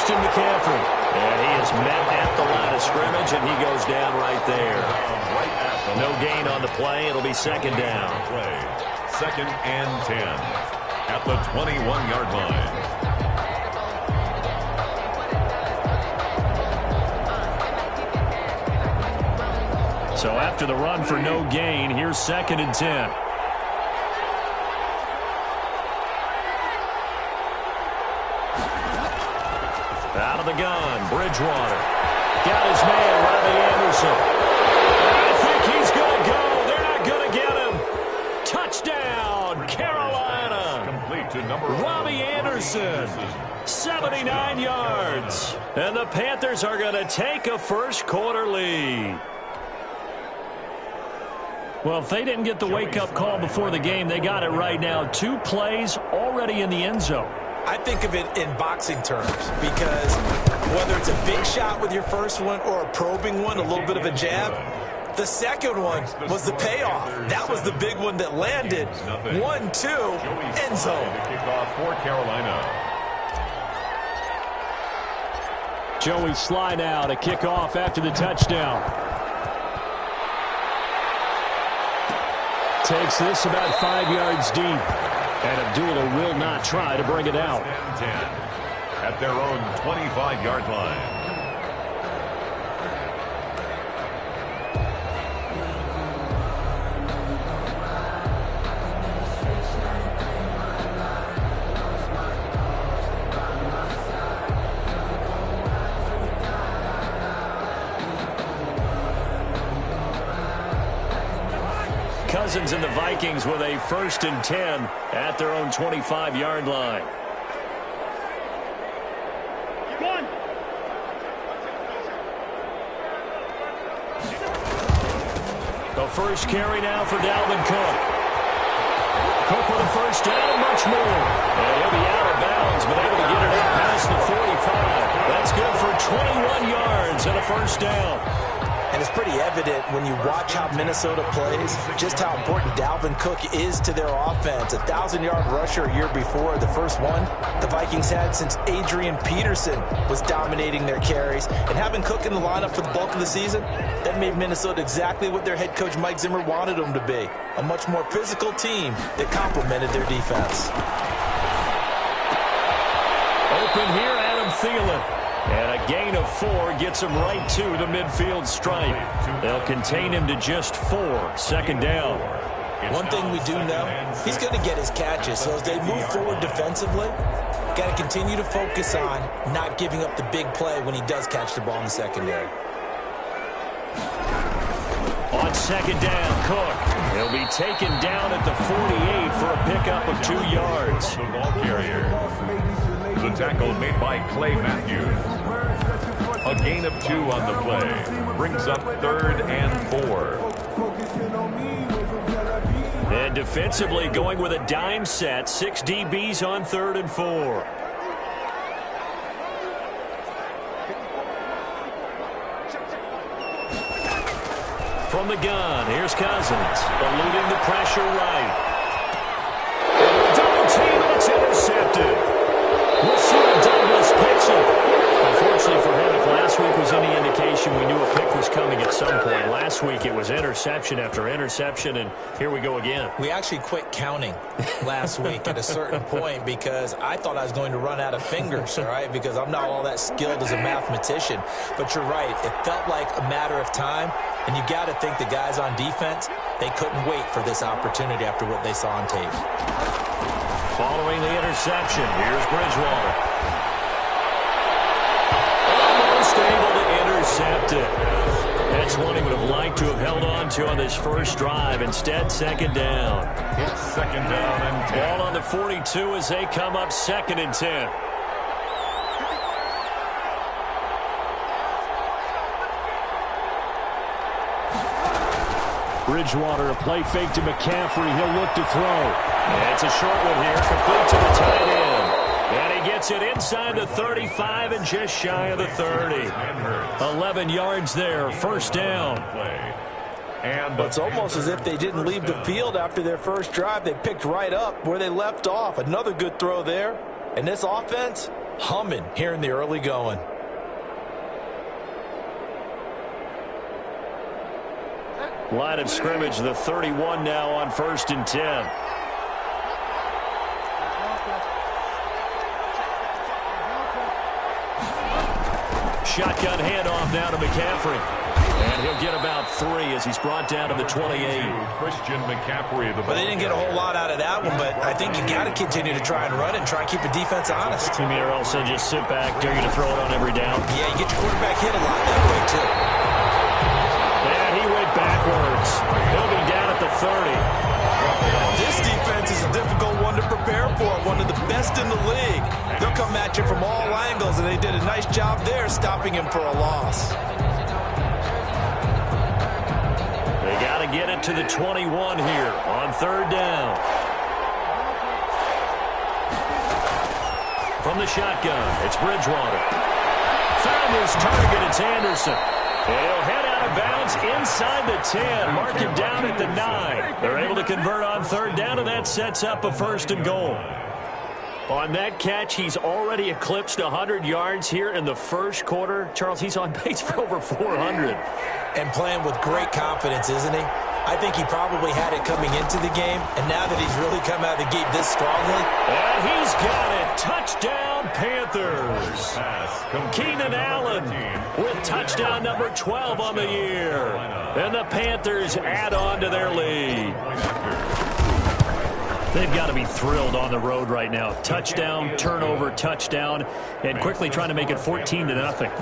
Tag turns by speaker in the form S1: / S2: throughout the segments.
S1: Christian McCaffrey. And he is met at the line of scrimmage, and he goes down right there. No gain on the play. It'll be second down.
S2: Second and 10 at the 21-yard line.
S1: So after the run for no gain, here's second and 10. Out of the gun, Bridgewater. Got his man, Robbie Anderson. I think he's going to go. They're not going to get him. Touchdown, Carolina.
S2: Complete to number
S1: Robbie Anderson, 79 yards. And the Panthers are going to take a first-quarter lead. Well, if they didn't get the wake-up call before the game, they got it right now. 2 plays already in the end zone.
S3: I think of it in boxing terms because whether it's a big shot with your first one or a probing one, a little bit of a jab, the second one was the payoff. That was the big one that landed. 1-2, end zone.
S2: Kickoff for Carolina.
S1: Joey Sly now to kick off after the touchdown. Takes this about 5 yards deep. And Abdullah will not try to bring it out.
S2: 10 at their own 25-yard line.
S1: Cousins and the Vikings with a 1st and 10 at their own 25-yard line. The first carry now for Dalvin Cook. Cook with a first down and much more. And he'll be out of bounds, but able to get it out past the 45. That's good for 21 yards and a first down.
S3: And it's pretty evident when you watch how Minnesota plays, just how important Dalvin Cook is to their offense. A 1,000-yard rusher a year before, the first one the Vikings had since Adrian Peterson was dominating their carries. And having Cook in the lineup for the bulk of the season, that made Minnesota exactly what their head coach Mike Zimmer wanted them to be. A much more physical team that complemented their defense.
S1: Open here, Adam Thielen. And a gain of 4 gets him right to the midfield stripe. They'll contain him to just 4. Second down.
S3: One thing we do know, he's going to get his catches. So as they move forward defensively, got to continue to focus on not giving up the big play when he does catch the ball in the secondary.
S1: On second down, Cook. He'll be taken down at the 48 for a pickup of 2 yards.
S2: The ball carrier. The tackle made by Clay Matthews. A gain of 2 on the play. Brings up 3rd and 4.
S1: And defensively going with a dime set. 6 DBs on 3rd and 4. From the gun, here's Cousins. Eluding the pressure right. Double team, and it's intercepted. We'll see if Douglas picks it. Unfortunately for him, if last week was any indication, we knew a pick was coming at some point. Last week it was interception after interception, and here we go again.
S3: We actually quit counting last week at a certain point because I thought I was going to run out of fingers, all right, because I'm not all that skilled as a mathematician. But you're right. It felt like a matter of time, and you got to think the guys on defense, they couldn't wait for this opportunity after what they saw on tape.
S1: Following the interception, here's Bridgewater. Almost able to intercept it. That's one he would have liked to have held on to on this first drive. Instead, second down.
S2: It's second down and 10.
S1: Ball on the 42 as they come up 2nd and 10. Bridgewater, a play fake to McCaffrey. He'll look to throw. And it's a short one here, complete to the tight end. And he gets it inside the 35 and just shy of the 30. 11 yards there, first down.
S3: And it's almost as if they didn't leave the field after their first drive. They picked right up where they left off. Another good throw there. And this offense, humming here in the early going.
S1: Line of scrimmage, the 31 now on 1st and 10. Shotgun handoff now to McCaffrey. And he'll get about 3 as he's brought down to the 28.
S2: Christian McCaffrey.
S3: But they didn't get a whole lot out of that one, but I think you got to continue to try and run and try and keep the defense honest.
S1: You mean also just sit back, dare you to throw it on every down?
S3: Yeah, you get your quarterback hit a lot that way, too.
S1: And he went backwards. He'll be down at the 30.
S3: This defense is a difficult one to prepare for, one of the best in the league. They'll come at you from all angles, and they did a nice job there stopping him for a loss.
S1: They got to get it to the 21 here on 3rd down. From the shotgun, it's Bridgewater. Found his target, it's Anderson. He'll head out of bounds inside the 10. Mark him down at the 9. They're able to convert on 3rd down, and that sets up a 1st and goal. On that catch, he's already eclipsed 100 yards here in the first quarter. Charles, he's on pace for over 400.
S3: And playing with great confidence, isn't he? I think he probably had it coming into the game, and now that he's really come out of the gate this strongly.
S1: And he's got it. Touchdown, Panthers. Keenan Allen with touchdown number 12 on the year. And the Panthers add on to their lead. They've got to be thrilled on the road right now. Touchdown, turnover, touchdown, and quickly trying to make it 14-0.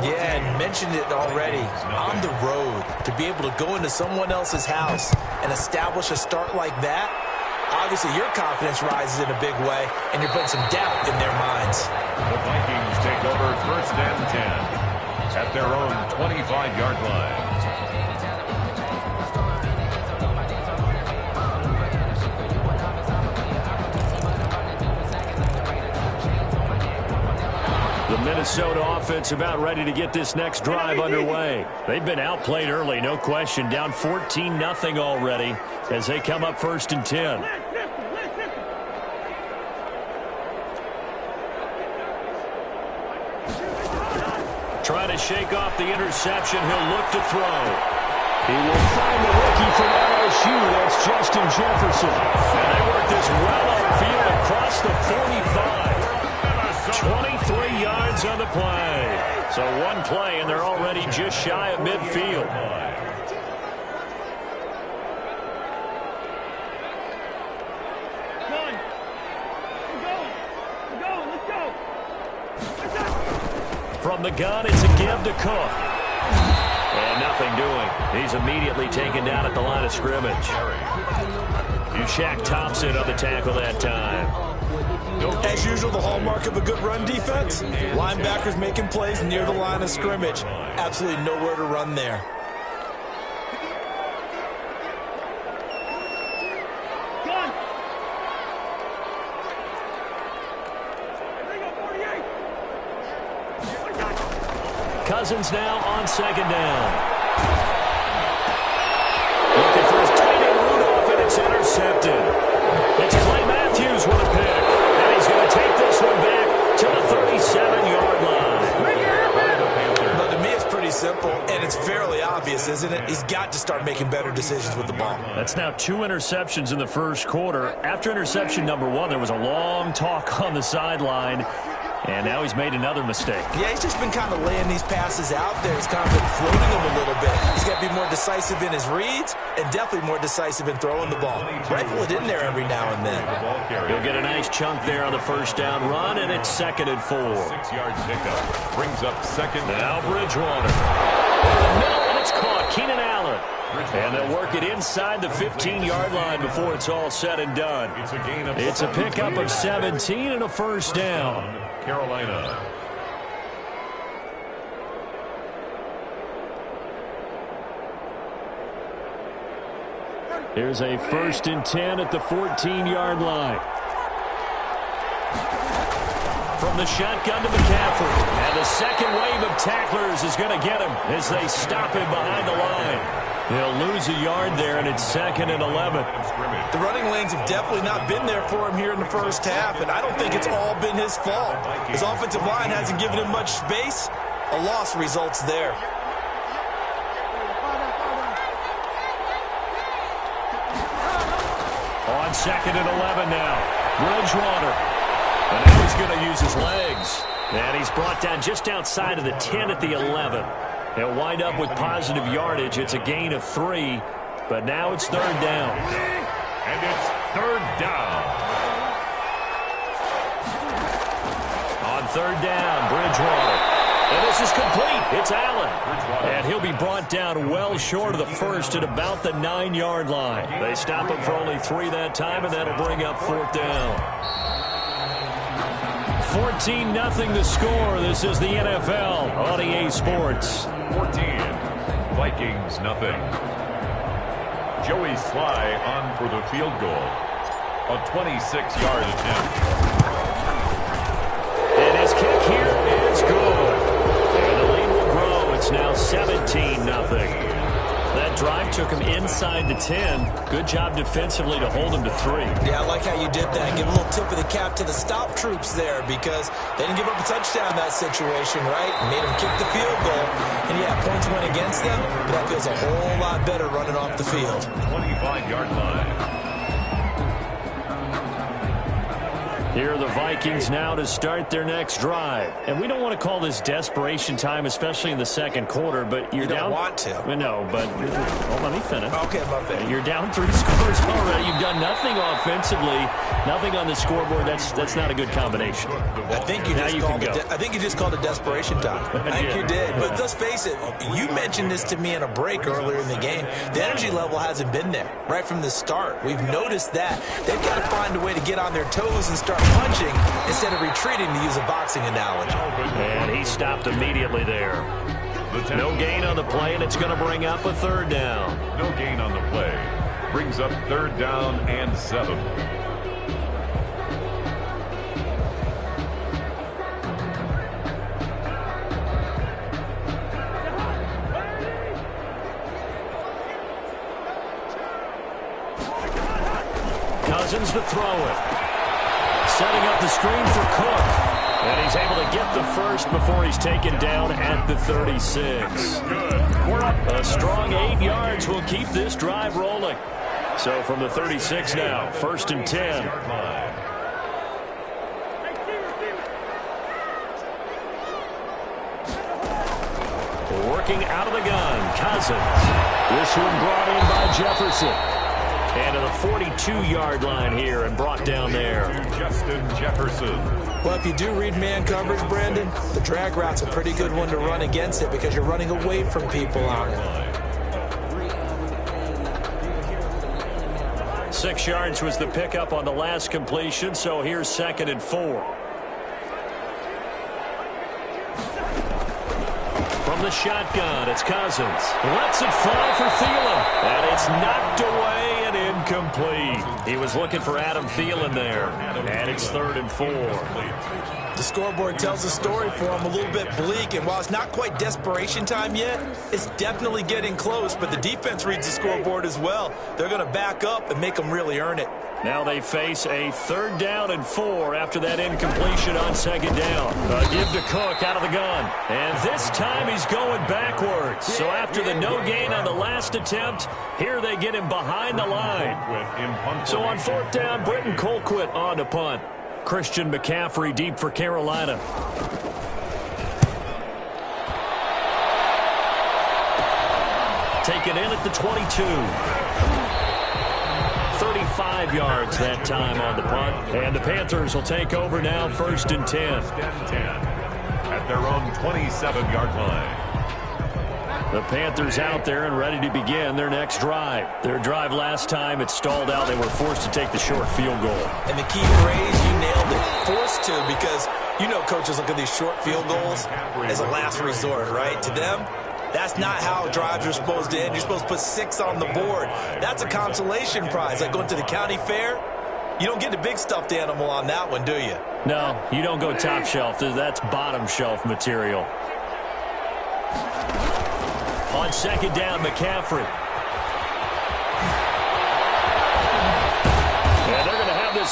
S3: Yeah, and mentioned it already. On the road, to be able to go into someone else's house and establish a start like that, obviously your confidence rises in a big way, and you're putting some doubt in their minds.
S2: The Vikings take over 1st and 10 at their own 25-yard line.
S1: The Minnesota offense about ready to get this next drive underway. They've been outplayed early, no question. Down 14-0 already as they come up 1st and 10. Trying to shake off the interception. He'll look to throw. He will find the rookie from LSU. That's Justin Jefferson. And they work this well upfield across the 45. 23 yards on the play. So one play, and they're already just shy of midfield. From the gun, it's a give to Cook. And nothing doing. He's immediately taken down at the line of scrimmage. Shaq Thompson on the tackle that time.
S3: As usual, the hallmark of a good run defense, linebackers making plays near the line of scrimmage. Absolutely nowhere to run there.
S1: Cousins now on 2nd down. Looking for his tight end Rudolph, and it's intercepted. It's Clay Matthews with a pick. And he's going to take this one back to the 37-yard line.
S3: But to me, it's pretty simple, and it's fairly obvious, isn't it? He's got to start making better decisions with the ball.
S1: That's now 2 interceptions in the first quarter. After interception number 1, there was a long talk on the sideline. And now he's made another mistake.
S3: Yeah, he's just been kind of laying these passes out there. He's kind of been floating them a little bit. He's got to be more decisive in his reads and definitely more decisive in throwing the ball. Rifle it in there every now and then.
S1: He'll get a nice chunk there on the first down run, and it's 2nd and 4.
S2: 6-yard pickup brings up 2nd.
S1: Now Bridgewater. No, and it's caught. Keenan Allen. And they'll work it inside the 15-yard line before it's all said and done. It's a pickup of 17 and a first down.
S2: Carolina.
S1: Here's a 1st and 10 at the 14-yard line. From the shotgun to McCaffrey. And the second wave of tacklers is going to get him as they stop him behind the line. He'll lose a yard there, and it's 2nd and 11.
S3: The running lanes have definitely not been there for him here in the first half, and I don't think it's all been his fault. His offensive line hasn't given him much space. A loss results there.
S1: On 2nd and 11 now. Bridgewater. And now he's going to use his legs. And he's brought down just outside of the 10 at the 11. He'll wind up with positive yardage. It's a gain of 3, but now it's 3rd down.
S2: And it's 3rd down.
S1: On 3rd down, Bridgewater. And this is complete. It's Allen. And he'll be brought down well short of the first at about the 9-yard line. They stop him for only 3 that time, and that'll bring up 4th down. 14-0 the score. This is the NFL on EA Sports.
S2: 14. Vikings, nothing. Joey Sly on for the field goal. A 26-yard attempt.
S1: And his kick here is good. And the lead will grow. It's now 17-0. That drive took him inside the 10. Good job defensively to hold him to 3.
S3: Yeah, I like how you did that. Give a little tip of the cap to the stop troops there because they didn't give up a touchdown in that situation, right? Made them kick the field goal. And, yeah, points went against them, but that feels a whole lot better running off the field.
S2: 25-yard line.
S1: Here are the Vikings now to start their next drive. And we don't want to call this desperation time, especially in the second quarter, but you're down.
S3: You don't want to.
S1: No, but let me finish.
S3: Okay, my bad.
S1: You're down 3 scores already. You've done nothing offensively, nothing on the scoreboard. That's not a good combination.
S3: I think you just called it desperation time. I think you did. But let's face it, you mentioned this to me in a break earlier in the game. The energy level hasn't been there right from the start. We've noticed that. They've got to find a way to get on their toes and start punching instead of retreating, to use a boxing analogy.
S1: And he stopped immediately there. No gain on the play, and it's going to bring up a 3rd down.
S2: No gain on the play. Brings up 3rd down and 7.
S1: Cousins to throw it. Setting up the screen for Cook. And he's able to get the first before he's taken down at the 36. A strong 8 yards will keep this drive rolling. So from the 36 now, 1st and 10. Working out of the gun, Cousins. This one brought in by Jefferson. And to the 42-yard line here and brought down there.
S2: Justin Jefferson.
S3: Well, if you do read man coverage, Brandon, the drag route's a pretty good one to run against it because you're running away from people on it.
S1: 6 yards was the pickup on the last completion, so here's 2nd and 4. From the shotgun, it's Cousins. Lets it fly for Thielen. And it's knocked away and incomplete. He was looking for Adam Thielen there. And it's 3rd and 4.
S3: The scoreboard tells a story for him, a little bit bleak, and while it's not quite desperation time yet, it's definitely getting close, but the defense reads the scoreboard as well. They're going to back up and make them really earn it.
S1: Now they face a 3rd down and 4 after that incompletion on 2nd down. A give to Cook out of the gun. And this time he's going backwards. So after the no gain on the last attempt, here they get him behind the line. So on 4th down, Britton Colquitt on to punt. Christian McCaffrey deep for Carolina. Taken in at the 22. 35 yards that time on the punt. And the Panthers will take over now, 1st and 10.
S2: At their own 27-yard line.
S1: The Panthers out there and ready to begin their next drive. Their drive last time, it stalled out. They were forced to take the short field goal.
S3: And the key phrase, you nailed it, forced to, because you know coaches look at these short field goals as a last resort, right? To them, that's not how drives are supposed to end. You're supposed to put 6 on the board. That's a consolation prize. Like going to the county fair, you don't get the big stuffed animal on that one, do you?
S1: No, you don't go top shelf. That's bottom shelf material. On 2nd down, McCaffrey.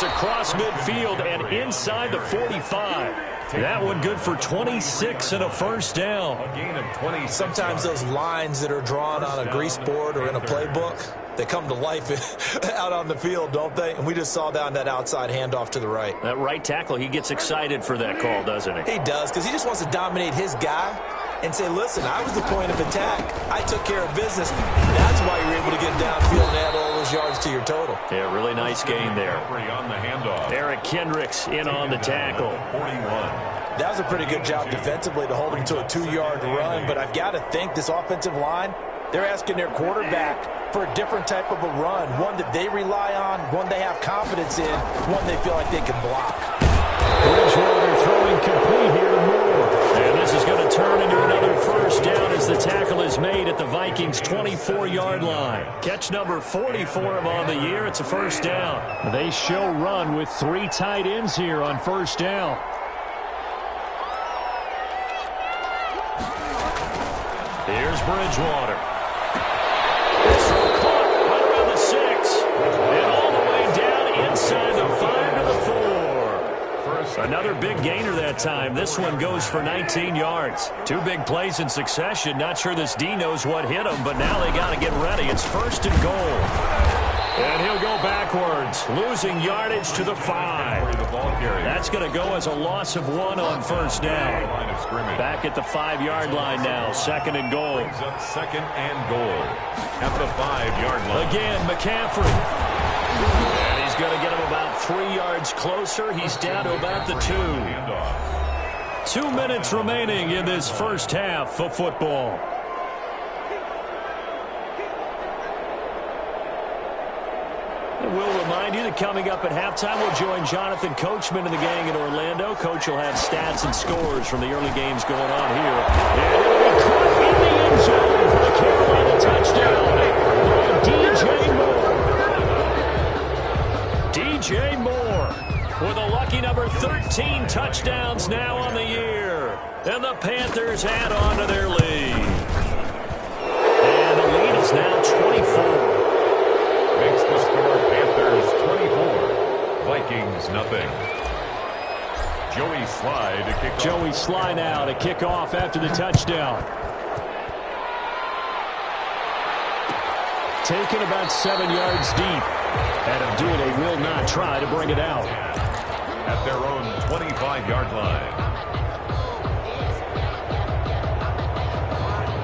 S1: is across midfield and inside the 45. That one good for 26 and a first down.
S2: A gain of 20.
S3: Sometimes those lines that are drawn on a grease board or in a playbook, they come to life out on the field, don't they? And we just saw that on that outside handoff to the right.
S1: That right tackle, he gets excited for that call, doesn't he?
S3: He does, because he just wants to dominate his guy and say, listen, I was the point of attack. I took care of business. That's why you're able to get downfield and add all those yards to your total.
S1: Yeah, really nice gain there.
S2: On the handoff.
S1: Eric Kendricks in on the tackle.
S2: 41.
S3: That was a pretty good job defensively to hold him to a 2-yard run, but I've got to think this offensive line, they're asking their quarterback for a different type of a run, one that they rely on, one they have confidence in, one they feel like they can block.
S1: Bridgewater throwing complete here to Moore. And this is going to turn into another first down as the tackle is made at the Vikings' 24-yard line. Catch number 44 of on the year. It's a first down. They show run with 3 tight ends here on first down. Here's Bridgewater. This throw caught right around the 6. And all the way down inside the 5 to the 4. Another big gainer that time. This one goes for 19 yards. 2 big plays in succession. Not sure this D knows what hit him, but now they got to get ready. It's first and goal. And he'll go backwards, losing yardage to the 5. That's going to go as a loss of 1 on first down. Back at the 5-yard line now, second and goal.
S2: Brings up second and goal at the 5-yard line.
S1: Again, McCaffrey. And he's going to get him about 3 yards closer. He's down to about the 2. 2 minutes remaining in this first half of football. We'll remind you that coming up at halftime, we'll join Jonathan Coachman and the gang in Orlando. Coach will have stats and scores from the early games going on here. And it'll be caught in the end zone for the Carolina touchdown by DJ Moore with a lucky number 13 touchdowns now on the year. And the Panthers add on to their lead. And the lead is now 24.
S2: Makes the score Panthers 24, Vikings nothing. Joey Sly to kick off.
S1: Joey Sly now to kick off after the touchdown. Taken about 7 yards deep. And Abdullah will not try to bring it out.
S2: At their own 25-yard line.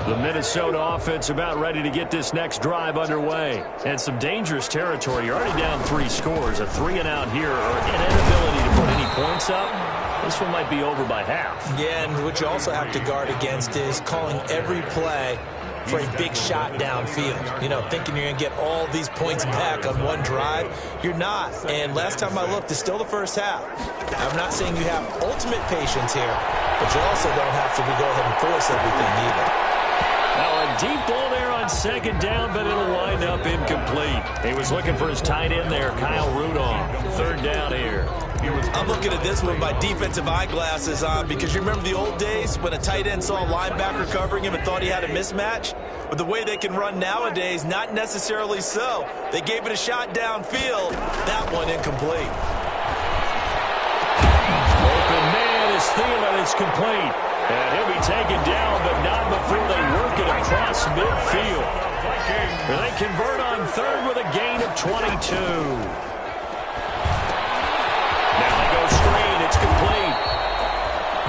S1: The Minnesota offense about ready to get this next drive underway. And some dangerous territory. You're already down 3 scores. A 3-and-out here, or an inability to put any points up. This one might be over by half.
S3: Yeah, and what you also have to guard against is calling every play for a big shot downfield. You know, thinking you're going to get all these points back on one drive. You're not. And last time I looked, it's still the first half. I'm not saying you have ultimate patience here, but you also don't have to go ahead and force everything either.
S1: Now a deep ball there on second down, but it'll wind up incomplete. He was looking for his tight end there, Kyle Rudolph. Third down here.
S3: I'm looking at this with my defensive eyeglasses on because you remember the old days when a tight end saw a linebacker covering him and thought he had a mismatch? But the way they can run nowadays, not necessarily so. They gave it a shot downfield. That one incomplete.
S1: Open man is Thielen. It's complete. And he'll be taken down, but not before they work it across midfield. They convert on third with a gain of 22. Now they go screen. It's complete.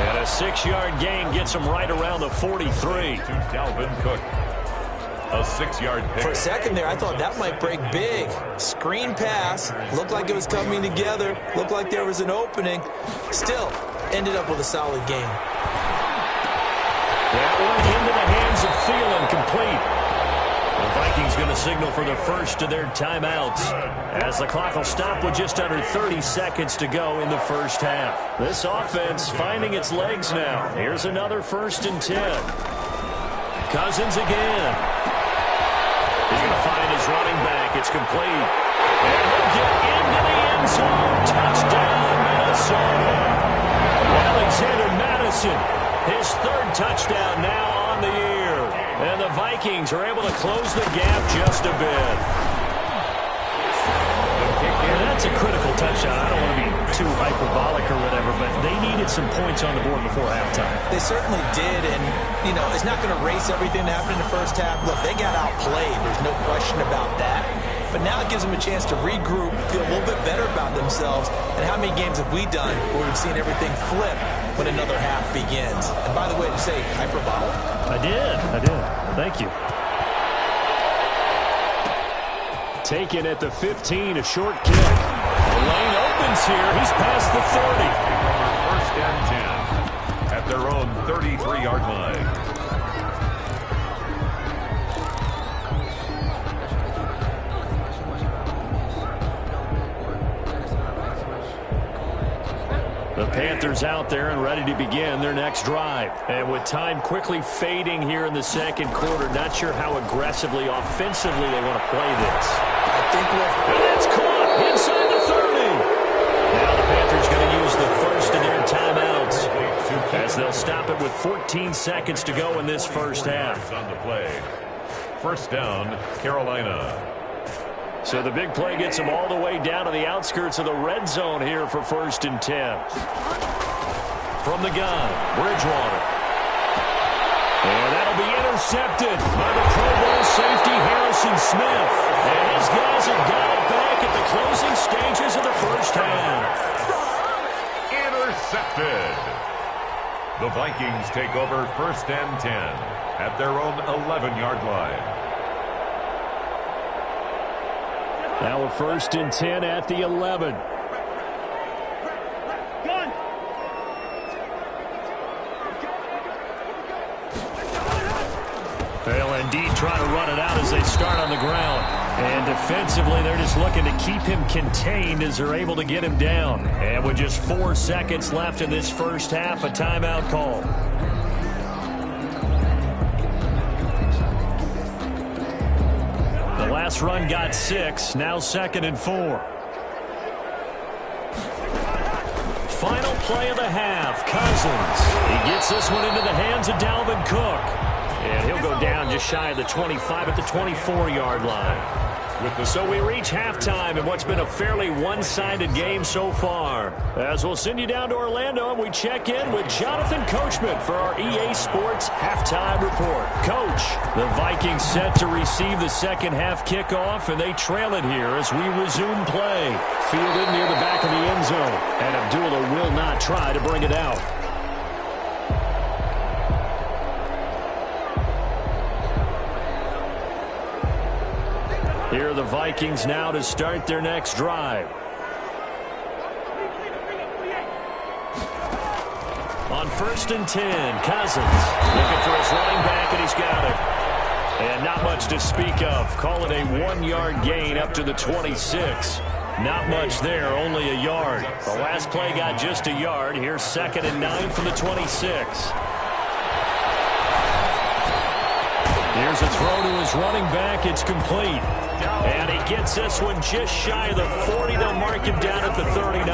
S1: And a 6-yard gain gets them right around the 43.
S2: To Dalvin Cook. A 6-yard pick.
S3: For a second there, I thought that might break big. Screen pass. Looked like it was coming together. Looked like there was an opening. Still, ended up with a solid game.
S1: That one into the hands of Thielen, complete. The Vikings going to signal for the first of their timeouts as the clock will stop with just under 30 seconds to go in the first half. This offense finding its legs now. Here's another 1st and 10. Cousins again. He's going to find his running back. It's complete. And he'll get into the end zone. Touchdown, Minnesota. Alexander Madison. His 3rd touchdown now on the year. And the Vikings are able to close the gap just a bit. And that's a critical touchdown. I don't want to be too hyperbolic or whatever, but they needed some points on the board before halftime.
S3: They certainly did, and, you know, it's not going to erase everything that happened in the first half. Look, they got outplayed. There's no question about that. But now it gives them a chance to regroup, feel a little bit better about themselves. And how many games have we done where we've seen everything flip when another half begins? And by the way, to say hyperbolic?
S1: I did. Thank you. Taken at the 15, a short kick. The lane opens here. He's past the 30.
S2: First and 10 at their own 33-yard line.
S1: The Panthers out there and ready to begin their next drive. And with time quickly fading here in the second quarter, not sure how aggressively, offensively they want to play this.
S3: I think
S1: and it's caught inside the 30. Now the Panthers going to use the first of their timeouts as they'll stop it with 14 seconds to go in this first half.
S2: On the play. First down, Carolina.
S1: So the big play gets them all the way down to the outskirts of the red zone here for 1st and 10. From the gun, Bridgewater. And that'll be intercepted by the Pro Bowl safety Harrison Smith. And his guys have got it back at the closing stages of the first half.
S2: Intercepted. The Vikings take over 1st and 10 at their own 11-yard line.
S1: Now a 1st and 10 at the 11. They'll indeed try to run it out as they start on the ground. And defensively, they're just looking to keep him contained as they're able to get him down. And with just 4 seconds left in this first half, a timeout call. Last run got 6, now 2nd and 4. Final play of the half, Cousins. He gets this one into the hands of Dalvin Cook. And he'll go down just shy of the 25 at the 24-yard line. So we reach halftime in what's been a fairly one-sided game so far. As we'll send you down to Orlando and we check in with Jonathan Coachman for our EA Sports Halftime Report. Coach, the Vikings set to receive the second half kickoff, and they trail it here as we resume play. Fielded near the back of the end zone, and Abdullah will not try to bring it out. Here are the Vikings now to start their next drive. On 1st and 10, Cousins looking for his running back, and he's got it. And not much to speak of. Call it a 1-yard gain up to the 26. Not much there, only a yard. The last play got just a yard. Here's 2nd and 9 from the 26. Here's a throw to his running back. It's complete. And he gets this one just shy of the 40. They'll mark him down at the 39.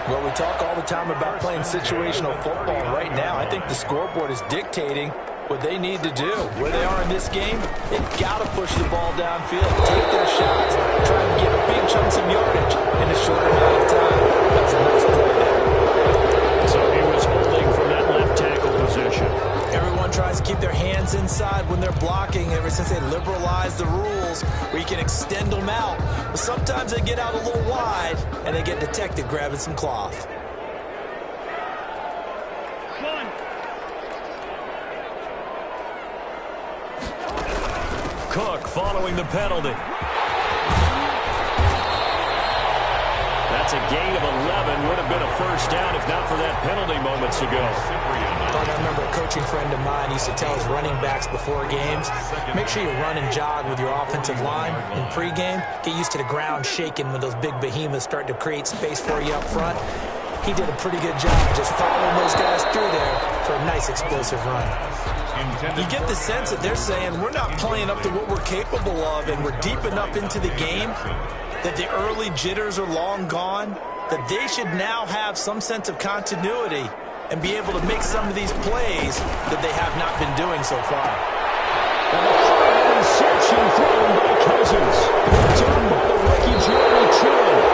S3: Well, we talk all the time about playing situational football. Right now, I think the scoreboard is dictating what they need to do. Where they are in this game, they've got to push the ball downfield, take their shots, try and get big chunks of yardage in a short amount of time. That's a nice play there.
S1: So he was holding from that left tackle position.
S3: Everyone tries to keep their hands inside when they're blocking ever since they liberalized the rules where you can extend them out. But sometimes they get out a little wide and they get detected grabbing some cloth.
S1: Cook following the penalty. That's a gain of 11. Would have been a first down if not for that penalty moments ago.
S3: I remember a coaching friend of mine used to tell his running backs before games, make sure you run and jog with your offensive line in pregame. Get used to the ground shaking when those big behemoths start to create space for you up front. He did a pretty good job just following those guys through there for a nice explosive run. You get the sense that they're saying we're not playing up to what we're capable of, and we're deep enough into the game that the early jitters are long gone, that they should now have some sense of continuity and be able to make some of these plays that they have not been doing so far.
S1: And a hard interception thrown by Cousins. Turned by the rookie Jeremy Chinn.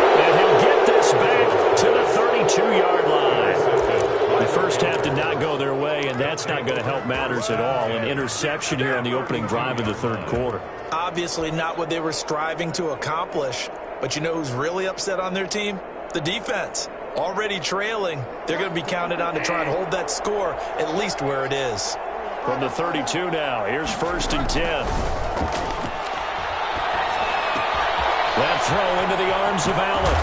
S1: offense at all. An interception here on the opening drive of the third quarter.
S3: Obviously not what they were striving to accomplish. But you know who's really upset on their team? The defense. Already trailing. They're going to be counted on to try and hold that score at least where it is.
S1: From the 32 now, here's 1st and 10. That throw into the arms of Allen.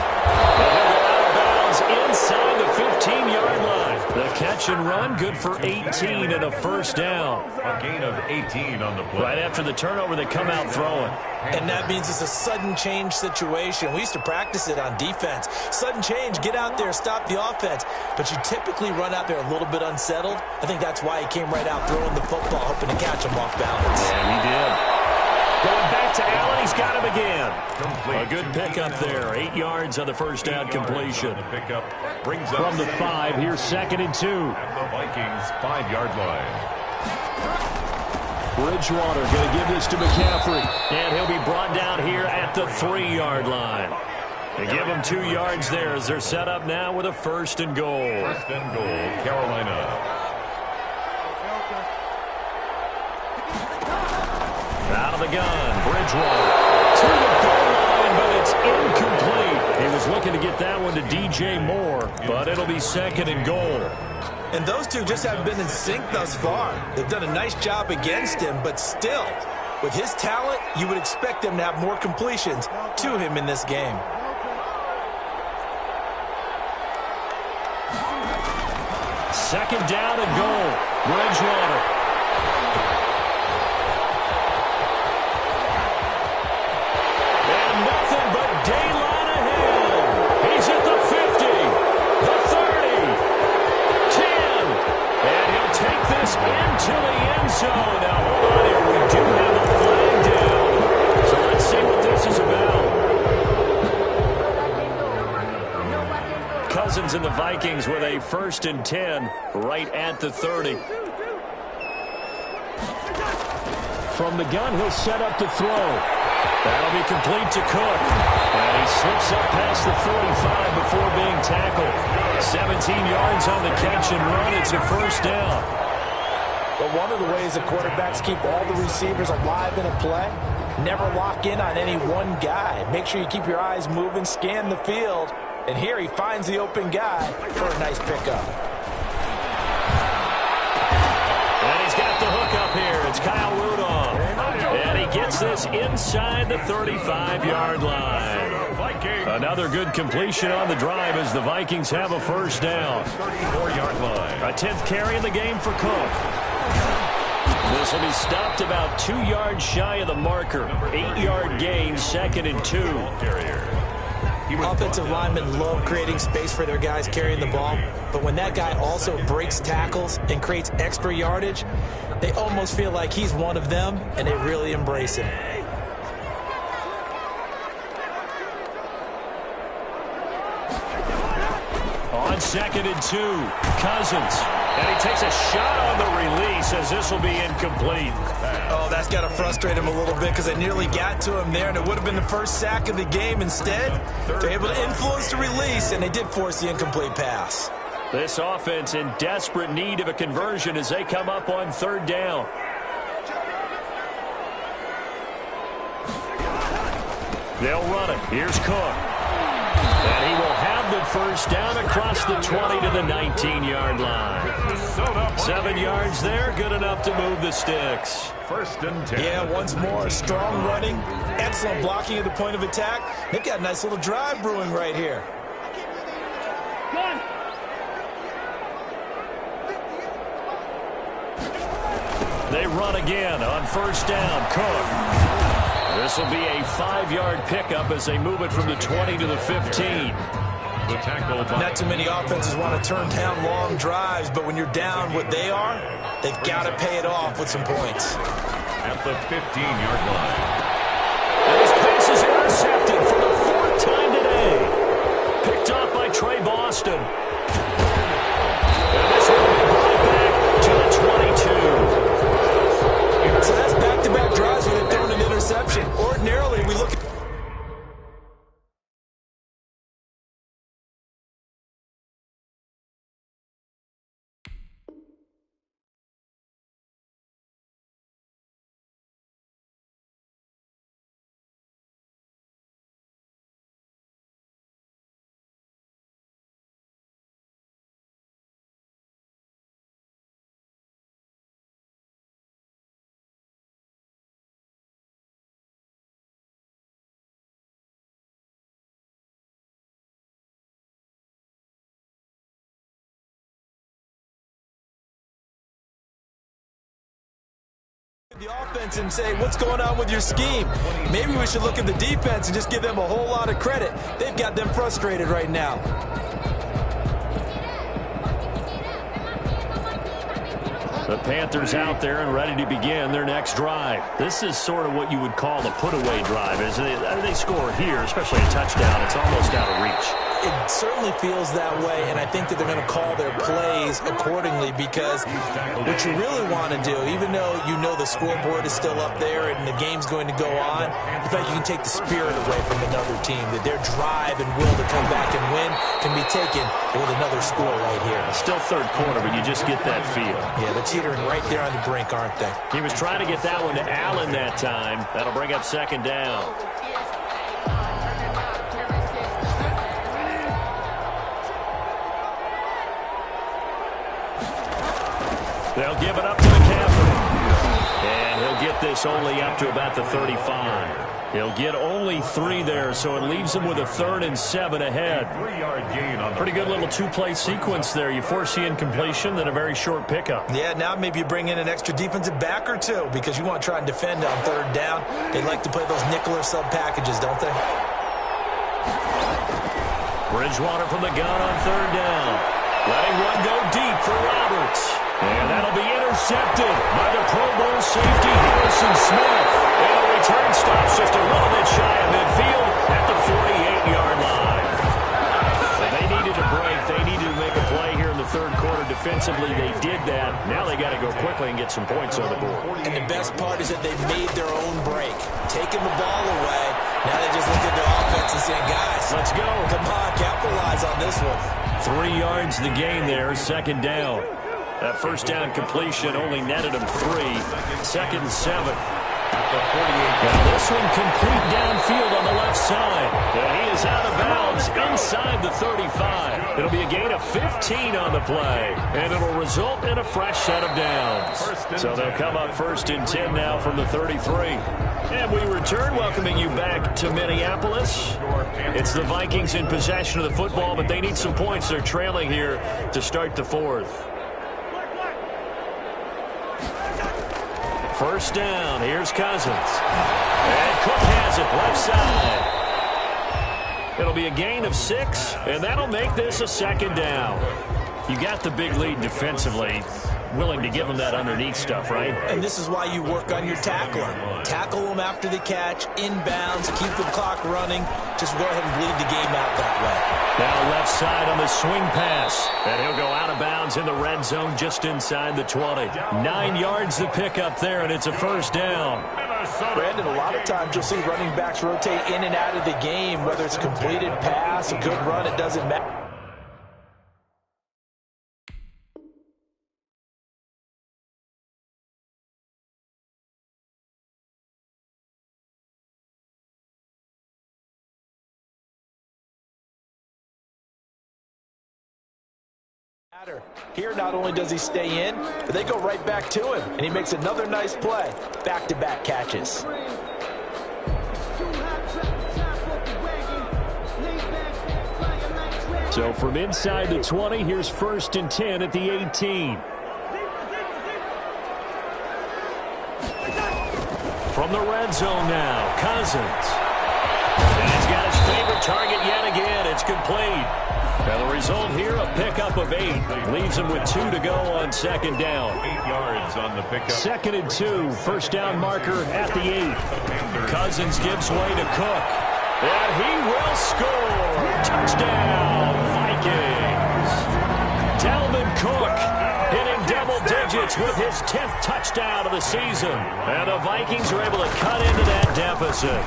S1: And he'll go out of bounds inside the 15-yard line. The catch and run, good for 18 and a first down.
S2: A gain of 18 on the play.
S1: Right after the turnover, they come out throwing.
S3: And that means it's a sudden change situation. We used to practice it on defense. Sudden change, get out there, stop the offense. But you typically run out there a little bit unsettled. I think that's why he came right out throwing the football, hoping to catch him off balance.
S1: Yeah, he did. Going back to Allen, he's got him again.
S2: Complete.
S1: A good pickup there. 8 yards on the first down completion.
S2: Pickup brings up
S1: From the 5, here's 2nd and 2.
S2: at the Vikings 5-yard line.
S1: Bridgewater going to give this to McCaffrey. And he'll be brought down here at the 3-yard line. They give him 2 yards there as they're set up now with a 1st and goal.
S2: 1st and goal, Carolina.
S1: Out of the gun, Bridgewater to the goal line, but it's incomplete. He was looking to get that one to DJ Moore, but it'll be 2nd and goal.
S3: And those two just haven't been in sync thus far. They've done a nice job against him, but still, with his talent, you would expect them to have more completions to him in this game.
S1: Second down and goal. Bridgewater. And nothing but daylight ahead. He's at the 50, the 30, 10. And he'll take this into the end zone. Now, hold on here. We do have a flag down. So let's see what this is about. Cousins and the Vikings with a 1st and 10 right at the 30. From the gun, he'll set up to throw. That'll be complete to Cook. And he slips up past the 45 before being tackled. 17 yards on the catch and run. It's a 1st down.
S3: But one of the ways the quarterbacks keep all the receivers alive in a play, never lock in on any one guy. Make sure you keep your eyes moving, scan the field. And here he finds the open guy for a nice pickup.
S1: And he's got the hook up here. It's Kyle Rudolph. And he gets this inside the 35-yard line. Another good completion on the drive as the Vikings have a 1st down.
S2: 34-yard line.
S1: A 10th carry in the game for Cook. This will be stopped about 2 yards shy of the marker. 8-yard gain, 2nd and 2.
S2: Carrier.
S3: Offensive linemen love creating space for their guys carrying the ball, but when that guy also breaks tackles and creates extra yardage, they almost feel like he's one of them, and they really embrace him.
S1: On 2nd and 2, Cousins. And he takes a shot on the release as this will be incomplete.
S3: Oh, that's got to frustrate him a little bit because they nearly got to him there, and it would have been the first sack of the game. Instead, they're able to influence the release, and they did force the incomplete pass.
S1: This offense in desperate need of a conversion as they come up on 3rd down. They'll run it. Here's Cook. And he will have the 1st down across the 20 to the 19-yard line. 7 yards there, good enough to move the sticks.
S2: 1st and 10.
S3: Yeah, once more, strong running, excellent blocking at the point of attack. They've got a nice little drive brewing right here.
S1: They run again on 1st down. Cook. This will be a 5-yard pickup as they move it from the 20 to the 15.
S2: The tackle by
S3: Not too many offenses want to turn down long drives, but when you're down what they are, they've got to pay it off with some points.
S2: at the 15-yard line.
S1: And his pass is intercepted for the 4th time today. Picked off by Trey Boston. And this will be brought back to the 22.
S3: So that's back-to-back drives where they've thrown an interception. Ordinarily, we look at The offense and say, what's going on with your scheme? Maybe we should look at the defense and just give them a whole lot of credit. They've got them frustrated right now.
S1: The Panthers out there and ready to begin their next drive. This is sort of what you would call a put-away drive. As they score here, especially a touchdown, it's almost out of reach.
S3: It certainly feels that way, and I think that they're going to call their plays accordingly, because what you really want to do, even though you know the scoreboard is still up there and the game's going to go on, the fact you can take the spirit away from another team, that their drive and will to come back and win can be taken with another score right here.
S1: Still third quarter, but you just get that feel.
S3: Yeah, they're teetering right there on the brink, aren't they?
S1: He was trying to get that one to Allen that time. That'll bring up second down. They'll give it up to McCaffrey. And he'll get this only up to about the 35. He'll get only 3 there, so it leaves him with a 3rd and 7 ahead.
S2: 3-yard gain on the
S1: pretty good little 2-play sequence there. You force the incompletion, then a very short pickup.
S3: Yeah, now maybe you bring in an extra defensive back or two, because you want to try and defend on 3rd down. They like to play those nickel or sub packages, don't they?
S1: Bridgewater from the gun on 3rd down. Letting one go deep for Roberts. And that'll be intercepted by the Pro Bowl safety Harrison Smith. And the return stops just a little bit shy of midfield at the 48-yard line. But they needed a break. They needed to make a play here in the 3rd quarter. Defensively, they did that. Now they got to go quickly and get some points on the board.
S3: And the best part is that they made their own break. Taking the ball away. Now they just look at their offense and say, guys,
S1: let's go.
S3: Come on, capitalize on this one.
S1: 3 yards the gain there, second down. That first down completion only netted him 3. 2nd and 7. And this one complete downfield on the left side. And he is out of bounds inside the 35. It'll be a gain of 15 on the play. And it'll result in a fresh set of downs. So they'll come up 1st and 10 now from the 33. And we return, welcoming you back to Minneapolis. It's the Vikings in possession of the football, but they need some points. They're trailing here to start the 4th. First down, here's Cousins. And Cook has it left side. It'll be a gain of 6, and that'll make this a 2nd down. You got the big lead defensively. Willing to give them that underneath stuff, right?
S3: And this is why you work on your tackling. Tackle them after the catch, inbounds, keep the clock running. Just go ahead and bleed the game out that way.
S1: Now left side on the swing pass. And he'll go out of bounds in the red zone just inside the 20. 9 yards to pick up there, and it's a first down.
S3: Brandon, a lot of times you'll see running backs rotate in and out of the game, whether it's a completed pass, a good run, it doesn't matter. Here, not only does he stay in, but they go right back to him, and he makes another nice play. Back-to-back catches.
S1: So from inside the 20, here's 1st and 10 at the 18. From the red zone now, Cousins. And he's got his favorite target yet again. It's complete. And the result here, a pickup of 8. Leaves him with 2 to go on 2nd down.
S2: 8 yards on the pickup.
S1: 2nd and 2. First down marker at the 8. Cousins gives way to Cook. And he will score. Touchdown, Vikings. Dalvin Cook hitting double digits with his 10th touchdown of the season. And the Vikings are able to cut into that deficit.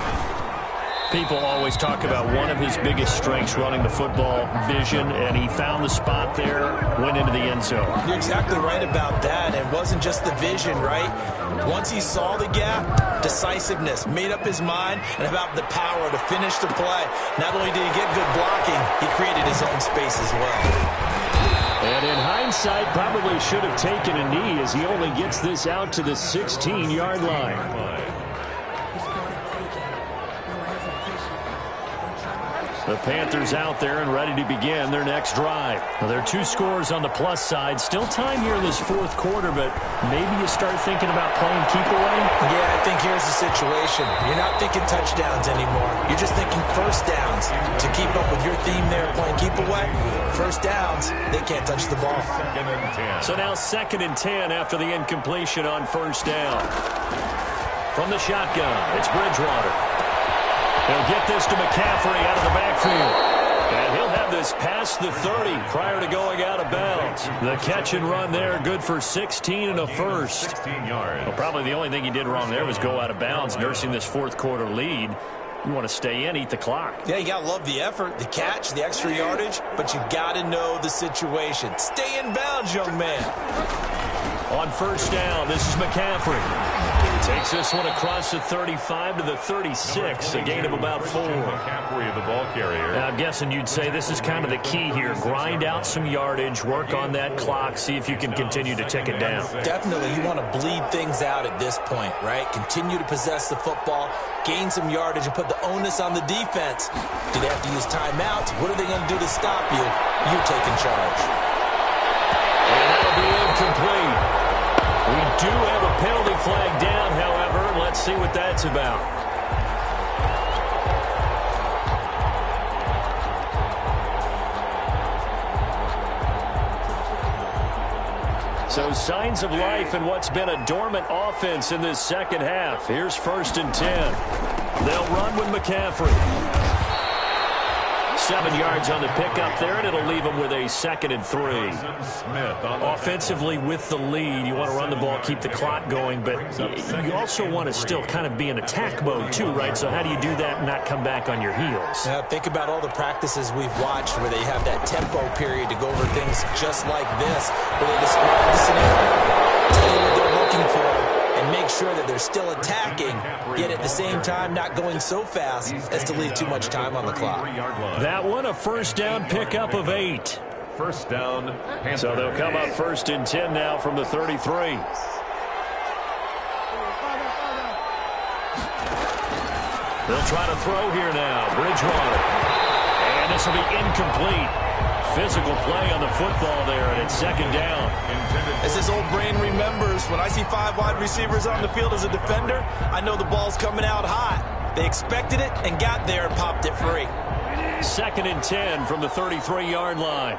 S1: People always talk about one of his biggest strengths, running the football, vision, and he found the spot there, went into the end zone.
S3: You're exactly right about that. It wasn't just the vision, right? Once he saw the gap, decisiveness, made up his mind, and about the power to finish the play. Not only did he get good blocking, he created his own space as well.
S1: And in hindsight, probably should have taken a knee as he only gets this out to the 16-yard line. The Panthers out there and ready to begin their next drive. Well, there are 2 scores on the plus side. Still time here in this fourth quarter, but maybe you start thinking about playing keep away?
S3: Yeah, I think here's the situation. You're not thinking touchdowns anymore. You're just thinking first downs. To keep up with your theme there, playing keep away, first downs, they can't touch the ball.
S1: So now 2nd and 10 after the incompletion on first down. From the shotgun, it's Bridgewater. He'll get this to McCaffrey out of the backfield. And he'll have this past the 30 prior to going out of bounds. The catch and run there, good for 16 and a first.
S2: 16 yards.
S1: Well, probably the only thing he did wrong there was go out of bounds, nursing this fourth quarter lead. You want to stay in, eat the clock.
S3: Yeah, you got to love the effort, the catch, the extra yardage, but you got to know the situation. Stay in bounds, young man.
S1: On first down, this is McCaffrey. Takes this one across the 35 to the 36, a gain of about 4.
S2: McCaffrey, the ball carrier.
S1: Now, I'm guessing you'd say this is kind of the key here. Grind out some yardage, work on that clock, see if you can continue to tick it down.
S3: Definitely, you want to bleed things out at this point, right? Continue to possess the football, gain some yardage, and put the onus on the defense. Do they have to use timeouts? What are they going to do to stop you? You're taking charge.
S1: And that'll be incomplete. We do have a penalty flag down, however. Let's see what that's about. So signs of life in what's been a dormant offense in this second half. Here's 1st and 10. They'll run with McCaffrey. 7 yards on the pickup there, and it'll leave them with a 2nd and 3. Offensively with the lead, you want to run the ball, keep the clock going, but you also want to still kind of be in attack mode too, right? So how do you do that and not come back on your heels?
S3: Yeah, think about all the practices we've watched where they have that tempo period to go over things just like this, where they describe the scenario, tell you what they're looking for, and make sure that they're still attacking, yet at the same time not going so fast as to leave too much time on the clock.
S1: That one, a first down pickup of 8.
S2: First down.
S1: So they'll come up 1st and 10 now from the 33. They'll try to throw here now. Bridgewater. And this will be incomplete. Physical play on the football there, and it's 2nd down.
S3: As this old brain remembers, when I see 5 wide receivers on the field as a defender, I know the ball's coming out hot. They expected it and got there and popped it free.
S1: 2nd and 10 from the 33-yard line.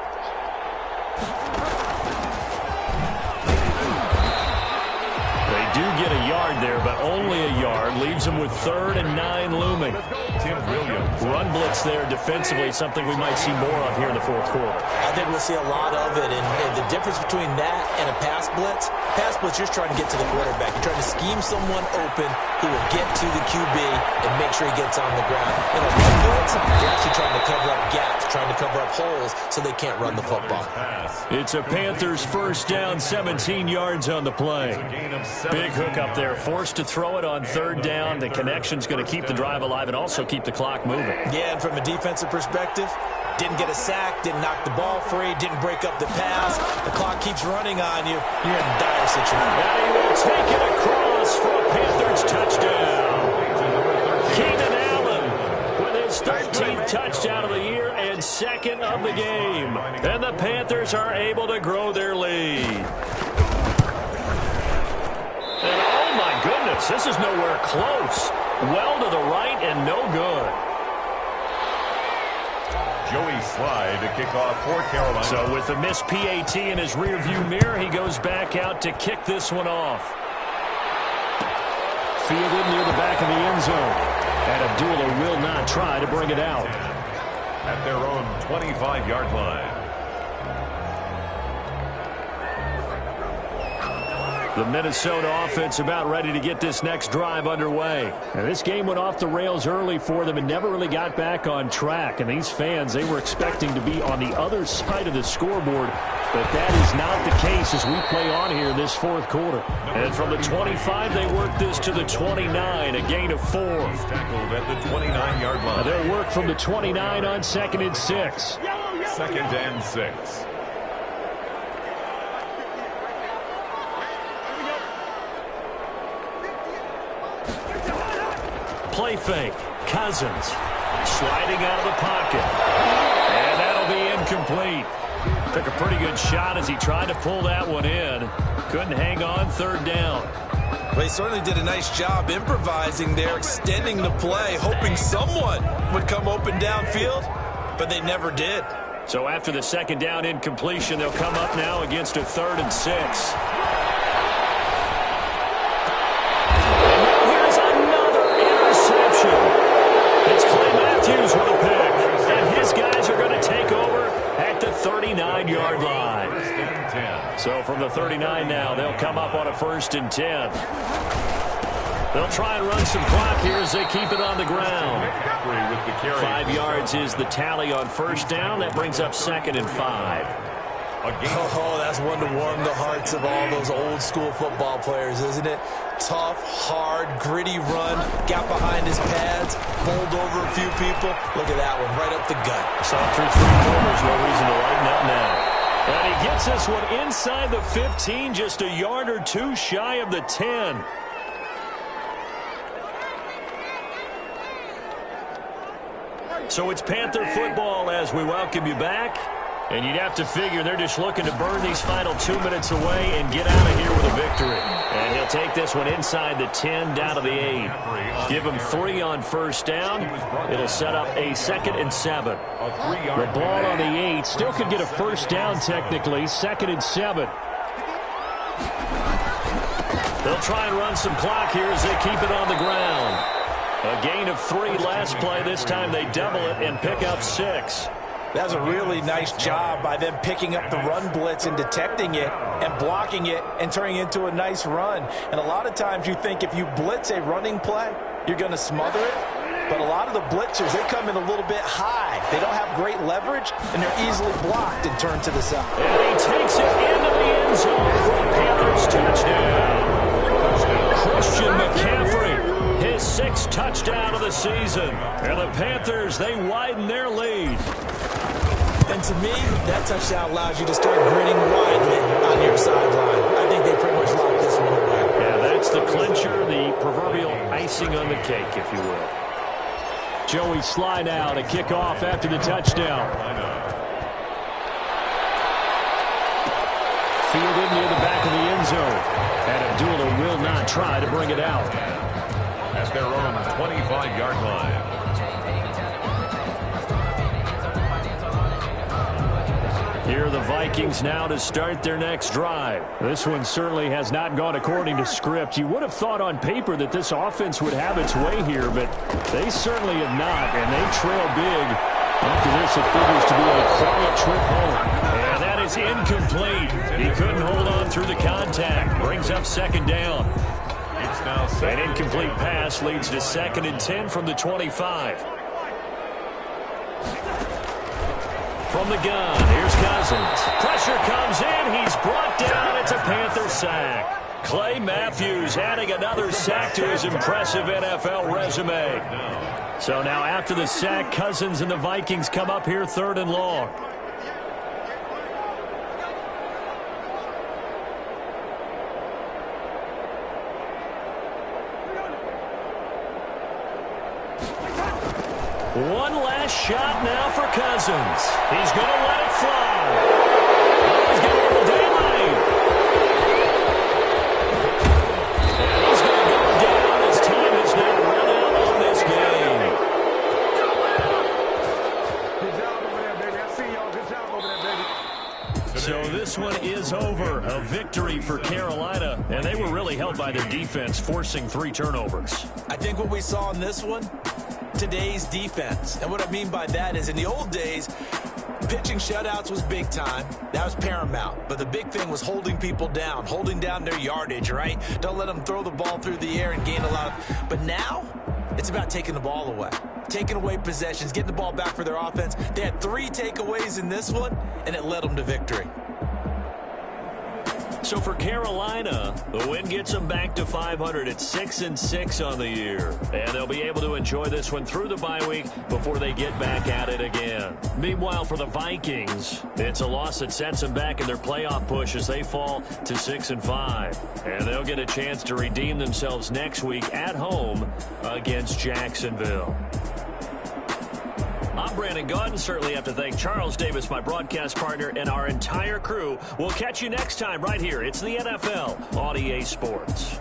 S1: They do get a yard there, but only a yard. Leaves them with 3rd and 9 looming.
S2: Tim Williams.
S1: Run blitz there defensively, something we might see more of here in the fourth quarter.
S3: I think we'll see a lot of it, and the difference between that and a pass blitz, you're just trying to get to the quarterback. You're trying to scheme someone open who will get to the QB and make sure he gets on the ground. In a run blitz, you're actually trying to cover up gaps, trying to cover up holes so they can't run the football.
S1: It's a Panthers first down, 17 yards on the play. Big hook up there, forced to throw it on 3rd down. The connection's going to keep the drive alive and also keep the clock moving.
S3: Yeah, and from a defensive perspective, didn't get a sack, didn't knock the ball free, didn't break up the pass. The clock keeps running on you. You're in a dire situation.
S1: Now he will take it across for a Panthers touchdown. Keenan Allen with his 13th touchdown of the year and 2nd of the game. And the Panthers are able to grow their lead. And oh my goodness, this is nowhere close. Well to the right and no good.
S2: Joey Slye to kick off for Carolina.
S1: So with the missed PAT in his rearview mirror, he goes back out to kick this one off. Fielded near the back of the end zone. And Abdullah will not try to bring it out.
S2: At their own 25-yard line.
S1: The Minnesota offense about ready to get this next drive underway. And this game went off the rails early for them and never really got back on track. And these fans, they were expecting to be on the other side of the scoreboard. But that is not the case as we play on here in this fourth quarter. And from the 25, they work this to the 29, a gain of 4.
S2: Tackled at the 29-yard line.
S1: They'll work from the 29 on 2nd and 6.
S2: 2nd and 6.
S1: Play fake. Cousins. Sliding out of the pocket. And that'll be incomplete. Took a pretty good shot as he tried to pull that one in. Couldn't hang on, third down.
S3: Well, he certainly did a nice job improvising there, extending the play, hoping someone would come open downfield, but they never did.
S1: So after the second down incompletion, they'll come up now against a 3rd and 6. And now here's another interception. It's Clay Matthews with a pick, and his guys are going to take over at the 39-yard line. So from the 39 now, they'll come up on a 1st and 10. They'll try and run some clock here as they keep it on the ground. 5 yards is the tally on 1st down. That brings up 2nd and 5.
S3: Oh, that's one to warm the hearts of all those old school football players, isn't it? Tough, hard, gritty run, got behind his pads, bowled over a few people. Look at that one, right up the gut.
S1: Saw through 3 quarters, no reason to lighten up now. And he gets this one inside the 15, just a yard or 2 shy of the 10. So it's Panther football as we welcome you back. And you'd have to figure they're just looking to burn these final 2 minutes away and get out of here with a victory. And he'll take this one inside the 10 down to the 8. Give him 3 on 1st down. It'll set up a 2nd and 7. The ball on the 8 still could get a 1st down technically. 2nd and 7. They'll try and run some clock here as they keep it on the ground. A gain of 3 last play. This time they double it and pick up 6.
S3: That was a really nice job by them picking up the run blitz and detecting it and blocking it and turning it into a nice run. And a lot of times you think if you blitz a running play, you're going to smother it. But a lot of the blitzers, they come in a little bit high. They don't have great leverage, and they're easily blocked and turned to the side.
S1: And he takes it into the end zone for a Panthers touchdown. Christian McCaffrey, his 6th touchdown of the season. And the Panthers, they widen their lead.
S3: And to me, that touchdown allows you to start grinning widely on your sideline. I think they pretty much locked this one away.
S1: Yeah, that's the clincher, the proverbial icing on the cake, if you will. Joey slide out, a kickoff after the touchdown. Fielded near the back of the end zone. And Abdullah will not try to bring it out.
S2: At their own 25-yard line.
S1: Here are the Vikings now to start their next drive. This one certainly has not gone according to script. You would have thought on paper that this offense would have its way here, but they certainly have not, and they trail big. After this, it figures to be a quiet trip home. And that is incomplete. He couldn't hold on through the contact. Brings up 2nd down. An incomplete pass leads to 2nd and 10 from the 25. From the gun, here's Cousins. Pressure comes in. He's brought down. It's a Panther sack. Clay Matthews adding another sack to his impressive NFL resume. So now after the sack, Cousins and the Vikings come up here 3rd and long. One last shot now for Cousins. He's going to let it fly. He's getting a little daylight. And he's going to go down as time has now run out on this game.
S4: Good job over there, baby. I see y'all. Good job over there, baby.
S1: So this one is over. A victory for Carolina. And they were really held by their defense, forcing 3 turnovers.
S3: I think what we saw in this one, today's defense. And what I mean by that is in the old days, pitching shutouts was big time. That was paramount. But the big thing was holding people down, holding down their yardage, right? Don't let them throw the ball through the air and gain a lot of... But now, it's about taking the ball away. Taking away possessions, getting the ball back for their offense. They had 3 takeaways in this one, and it led them to victory.
S1: So for Carolina, the win gets them back to 500 at 6-6 on the year. And they'll be able to enjoy this one through the bye week before they get back at it again. Meanwhile, for the Vikings, it's a loss that sets them back in their playoff push as they fall to 6-5. And they'll get a chance to redeem themselves next week at home against Jacksonville. I'm Brandon Gaudin. Certainly have to thank Charles Davis, my broadcast partner, and our entire crew. We'll catch you next time right here. It's the NFL on EA Sports.